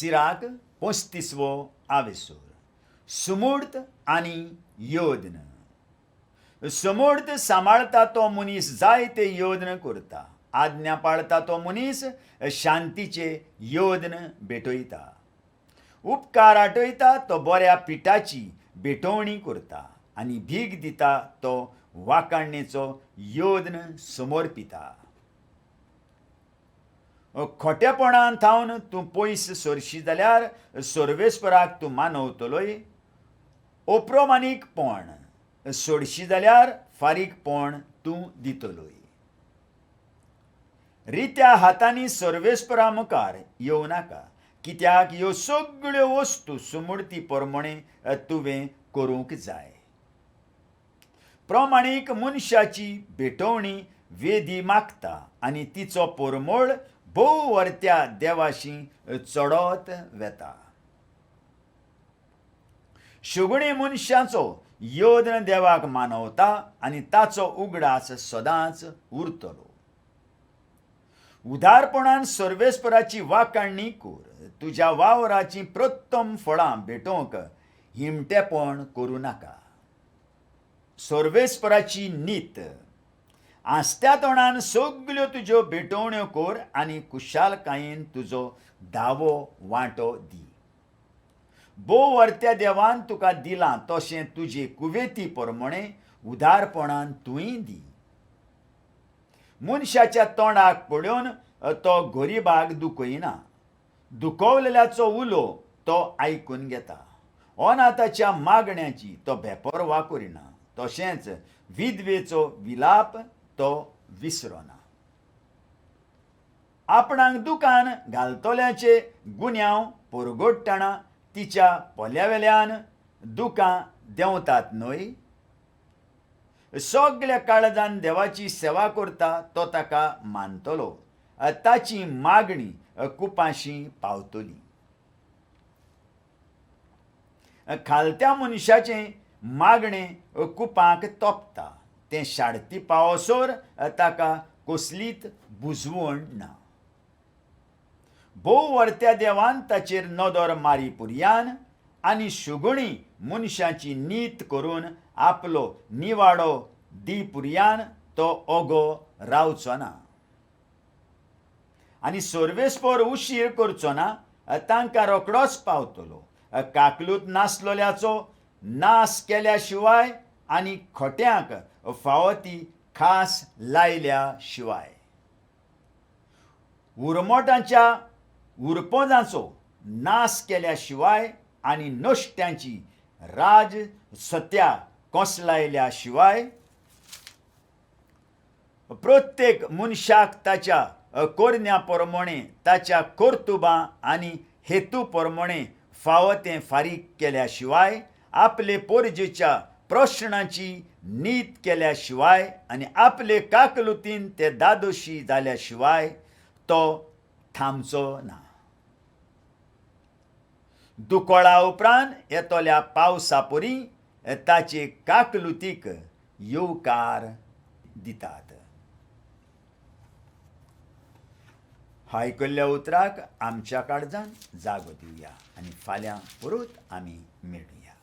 Sirach 35वो आवेसूर. सुमूर्त आनी योद्न. समूर्त सांबाळता तो मनीस जायते योद्न करता. आज्ञा पाळता तो मनीस शांतीचे योद्न भेटयता. उपकार आटयता तो बऱ्या पिठाची भेटवणी करता आनी भीक दिता तो वाकाणणेचो योद्न समर्पिता. खोटेपणान थावन तूं पयस सरशी जाल्यार सर्वेस्पराक तूं मानवतलोय. अप्रामाणीकपण सोडशी जाल्यार फारीकपण तूं दितलोय. रित्या हातांनी सर्वेस्परा मुखार येवं नाका, कित्याक ह्यो सगळ्यो वस्तू सुमूर्ती प्रमाणे तुवें करूंक जाय. प्रमाणीक मनशाची भेटवणी वेदी मागता आनी तिचो परमळ भोव वर्त्या देवाशी चडत वेता. शुगणी मनशाचो योद्न देवाक मानवता आनी ताचो उगडास सदांच उरतलो. उदारपणान सर्वेस्पराची वाकाणणी कर. तुज्या वावराची प्रथम फळां भेटोवंक हिमटेपण करूं नाका. सर्वेस्पराची नीत. आस्त्या तोंडान सगल्यो तुज्यो भेटवण्यो कर आनी कुशालकायेन तुजो दावो वांटो दी. भोव वर्त्या देवान तुका दिलां तशें तुजे कुवेती प्रमाणे उदारपणान तुंय दी. मनशाच्या तोंडाक पळोवन तो गरीबाक दुखयना. दुखवलेल्याचो उलो तो आयकून घेता. अनाथाच्या मागण्याची तो बेपरवा करिना. तशेंच विधवेचो विलाप तो विसरना. आपणाक दुकान घालतल्याचे गुन्यांव परगडटना तिच्या पोल्यावेल्यान दुकां देंवतात न्हय. सगळ्या काळजान देवाची सेवा करता तो ताका मानतलो. ताची मागणी कुपाशी पावतली. खालत्या मनशाचें मागणें कुपाक तोपता. तें शाडती पावसोर ताका कसलीच बुजवण ना. भोव वर्त्या देवान ताचेर नदर मारी पुर्यान आनी शुगणी मनशाची नीत करून आपलो निवाडो दी पुर्यान तो ओगो रावचो ना. आनी सर्वेस्पर उशीर करचो ना. तांकां रोकडोच पावतलो. काकलूत नासलोल्याचो नास केल्या शिवाय आनी खोट्यांक फावो ती खास लायल्या शिवाय. उरमोटांच्या उरपोजांचो नास केल्या शिवाय आनी नश्ट्यांची राज सत्या कोंसलायल्या शिवाय. प्रत्येक मनशाक ताच्या कोरन्या प्रमाणे ताच्या कर्तुबां आनी हेतू प्रमाणे फावो तें फारीक केल्या शिवाय, आपले पोरजेच्या प्रश्नांची नीत केल्या शिवाय आनी आपले काकलुतीन ते दादोशी जाल्या शिवाय तो थांबचो ना. दुकोळा उपरांत येतोल्या पावसा परी ताचे काकलुतीक येवकार दितात. आयकल्ल्या उतराक आमच्या काळजान जागो दिवया आनी फाल्यां परत आमी मेळुया.